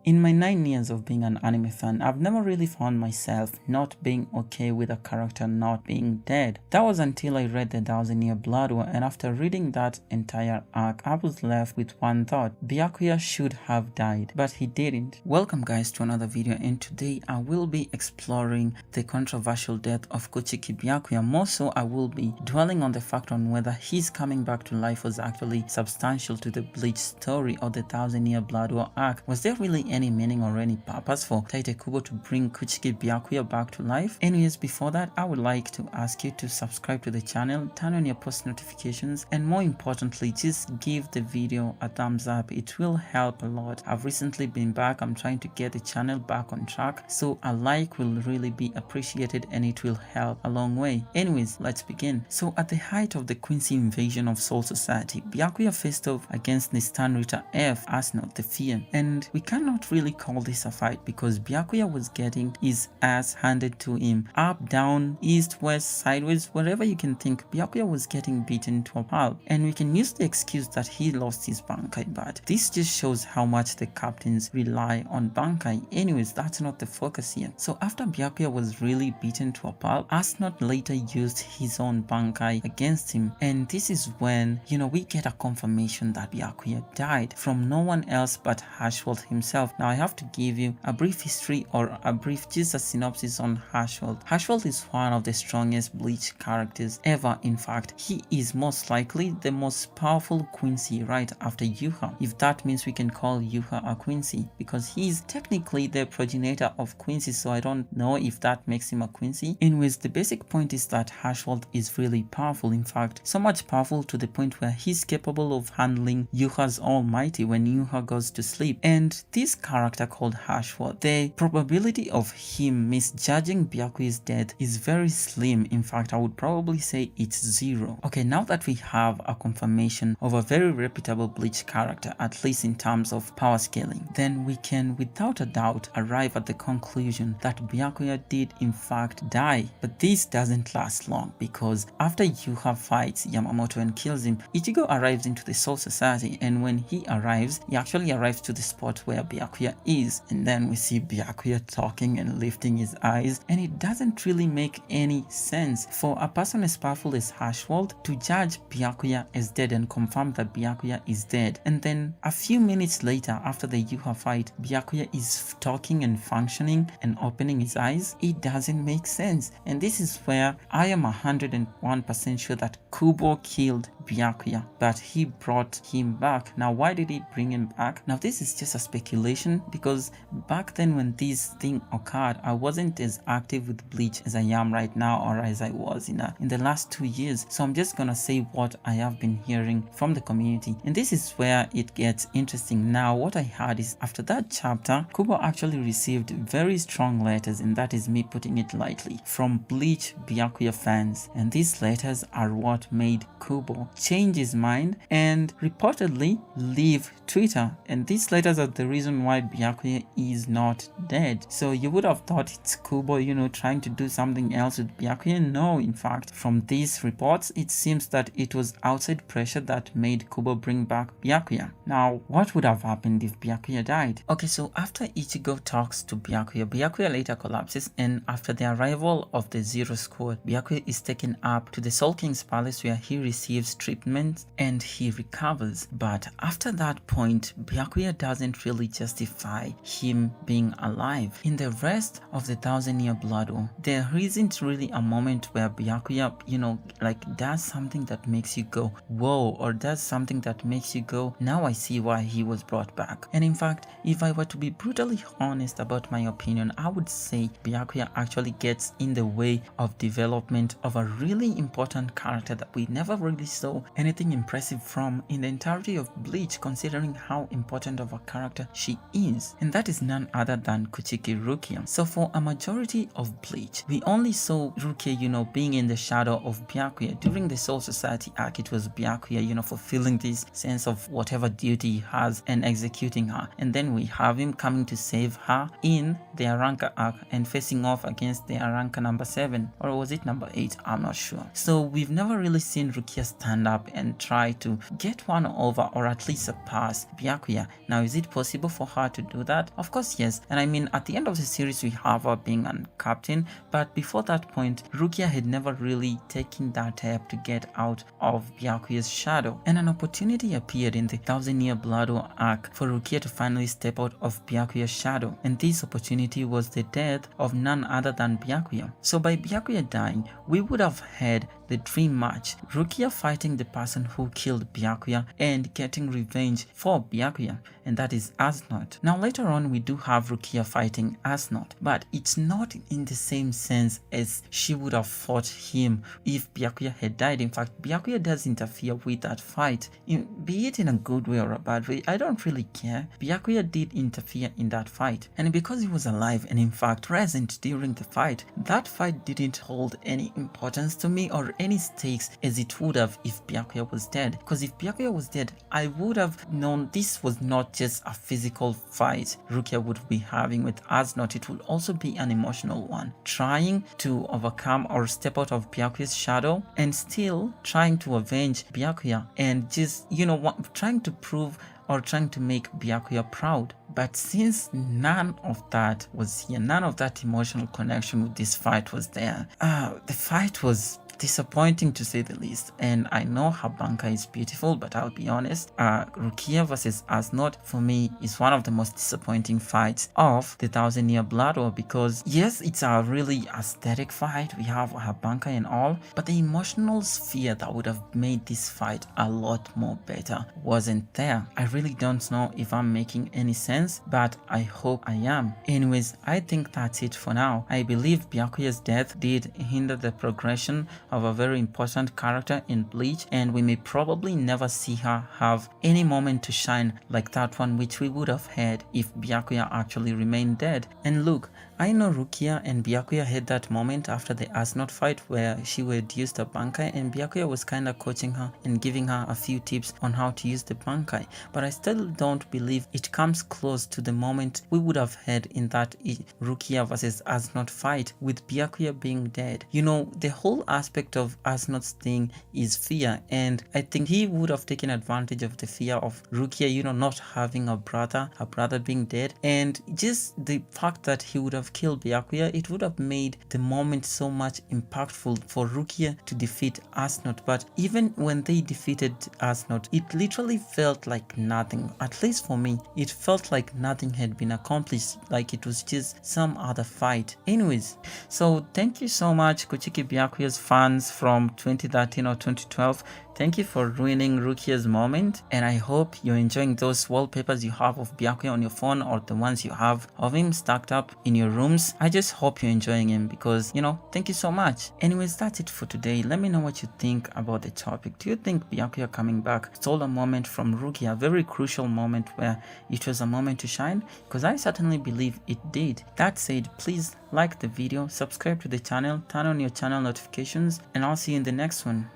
In my 9 years of being an anime fan, I've never really found myself not being okay with a character not being dead. That was until I read the 1000-Year Blood War, and after reading that entire arc, I was left with one thought: Byakuya should have died, but he didn't. Welcome guys to another video, and today I will be exploring the controversial death of Kuchiki Byakuya. More so, I will be dwelling on the fact on whether his coming back to life was actually substantial to the Bleach story or the 1000-Year Blood War arc. Was there really any meaning or any purpose for Tite Kubo to bring Kuchiki Byakuya back to life? Anyways, before that, I would like to ask you to subscribe to the channel, turn on your post notifications, and more importantly, just give the video a thumbs up. It will help a lot. I've recently been back. I'm trying to get the channel back on track, so a like will really be appreciated and it will help a long way. Anyways, let's begin. So at the height of the Quincy invasion of Soul Society, Byakuya faced off against Nistan Rita F, Asnot the Fear, and we cannot really call this a fight because Byakuya was getting his ass handed to him. Up, down, east, west, sideways, wherever you can think, Byakuya was getting beaten to a pulp. And we can use the excuse that he lost his Bankai, but this just shows how much the captains rely on Bankai. Anyways, that's not the focus here. So after Byakuya was really beaten to a pulp, Asnot later used his own Bankai against him. And this is when, we get a confirmation that Byakuya died from no one else but Hashwald himself. Now I have to give you a brief history or a brief just a synopsis on Hashwald. Hashwald is one of the strongest Bleach characters ever. In fact, he is most likely the most powerful Quincy right after Yuha, if that means we can call Yuha a Quincy, because he's technically the progenitor of Quincy, so I don't know if that makes him a Quincy. Anyways, the basic point is that Hashwald is really powerful, in fact so much powerful to the point where he's capable of handling Yuha's Almighty when Yuha goes to sleep. And this character called Hashwald, the probability of him misjudging Byakuya's death is very slim. In fact, I would probably say it's 0. Okay, now that we have a confirmation of a very reputable Bleach character, at least in terms of power scaling, then we can without a doubt arrive at the conclusion that Byakuya did in fact die. But this doesn't last long, because after Yuha fights Yamamoto and kills him, Ichigo arrives into the Soul Society, and when he arrives, he actually arrives to the spot where Byakuya is, and then we see Byakuya talking and lifting his eyes, and it doesn't really make any sense for a person as powerful as Hashwald to judge Byakuya as dead and confirm that Byakuya is dead, and then a few minutes later after the Yuha fight, Byakuya is talking and functioning and opening his eyes. It doesn't make sense, and this is where I am 101% sure that Kubo killed Byakuya, but he brought him back. Now why did he bring him back? Now this is just a speculation, because back then when this thing occurred, I wasn't as active with Bleach as I am right now, or as I was in the last 2 years, so I'm just gonna say what I have been hearing from the community, and this is where it gets interesting. Now what I heard is after that chapter, Kubo actually received very strong letters, and that is me putting it lightly, from Bleach Byakuya fans, and these letters are what made Kubo change his mind and reportedly leave Twitter. And these letters are the reason why Byakuya is not dead. So you would have thought it's Kubo, trying to do something else with Byakuya. No, in fact, from these reports, it seems that it was outside pressure that made Kubo bring back Byakuya. Now, what would have happened if Byakuya died? Okay, so after Ichigo talks to Byakuya, Byakuya later collapses, and after the arrival of the Zero Squad, Byakuya is taken up to the Soul King's palace where he receives treatment and he recovers. But after that point, Byakuya doesn't really justify him being alive. In the rest of the 1000-Year Blood War, there isn't really a moment where Byakuya, does something that makes you go, whoa, or does something that makes you go, now I see why he was brought back. And in fact, if I were to be brutally honest about my opinion, I would say Byakuya actually gets in the way of development of a really important character that we never really saw anything impressive from in the entirety of Bleach, considering how important of a character she is, and that is none other than Kuchiki Rukia. So for a majority of Bleach, we only saw Rukia, being in the shadow of Byakuya. During the Soul Society arc, it was Byakuya, fulfilling this sense of whatever duty he has and executing her, and then we have him coming to save her in the Aranka arc and facing off against the Aranka number 7, or was it number 8? I'm not sure. So we've never really seen Rukia stand up and try to get one over or at least surpass Byakuya. Now, is it possible for her to do that? Of course, yes. And I mean, at the end of the series, we have her being a captain, but before that point, Rukia had never really taken that step to get out of Byakuya's shadow. And an opportunity appeared in the Thousand Year Blood War arc for Rukia to finally step out of Byakuya's shadow. And this opportunity was the death of none other than Byakuya. So by Byakuya dying, we would have had the dream match, Rukia fighting the person who killed Byakuya and getting revenge for Byakuya, and that is Asnot. Now later on we do have Rukia fighting Asnot, but it's not in the same sense as she would have fought him if Byakuya had died. In fact, Byakuya does interfere with that fight, be it in a good way or a bad way, I don't really care. Byakuya did interfere in that fight, and because he was alive and in fact present during the fight, that fight didn't hold any importance to me or any stakes as it would have if Byakuya was dead. Because if Byakuya was dead, I would have known this was not just a physical fight Rukia would be having with Asnot, it would also be an emotional one, trying to overcome or step out of Byakuya's shadow and still trying to avenge Byakuya and just, trying to prove or trying to make Byakuya proud. But since none of that was here, none of that emotional connection with this fight was there, the fight was disappointing to say the least. And I know her banker is beautiful, but I'll be honest, Rukia versus Asnot for me is one of the most disappointing fights of the Thousand Year Blood War, because yes, it's a really aesthetic fight, we have her banker and all, but the emotional sphere that would have made this fight a lot more better wasn't there. I really don't know if I'm making any sense, but I hope I am. Anyways, I think that's it for now. I believe Byakuya's death did hinder the progression of a very important character in Bleach, and we may probably never see her have any moment to shine like that one which we would have had if Byakuya actually remained dead. And look, I know Rukia and Byakuya had that moment after the Asnot fight where she would use the Bankai and Byakuya was kinda coaching her and giving her a few tips on how to use the Bankai, but I still don't believe it comes close to the moment we would have had in that Rukia versus Asnot fight with Byakuya being dead. The whole aspect of Asnot's thing is fear, and I think he would have taken advantage of the fear of Rukia, not having a brother being dead, and just the fact that he would have killed Byakuya, it would have made the moment so much impactful for Rukia to defeat Asnot. But even when they defeated Asnot, it literally felt like nothing. At least for me, it felt like nothing had been accomplished, like it was just some other fight. Anyways, so thank you so much, Kuchiki Byakuya's fans from 2013 or 2012. Thank you for ruining Rukia's moment, and I hope you're enjoying those wallpapers you have of Byakuya on your phone or the ones you have of him stacked up in your rooms. I just hope you're enjoying him because, thank you so much. Anyways, that's it for today. Let me know what you think about the topic. Do you think Byakuya coming back stole a moment from Rukia, a very crucial moment where it was a moment to shine? Because I certainly believe it did. That said, please like the video, subscribe to the channel, turn on your channel notifications, and I'll see you in the next one.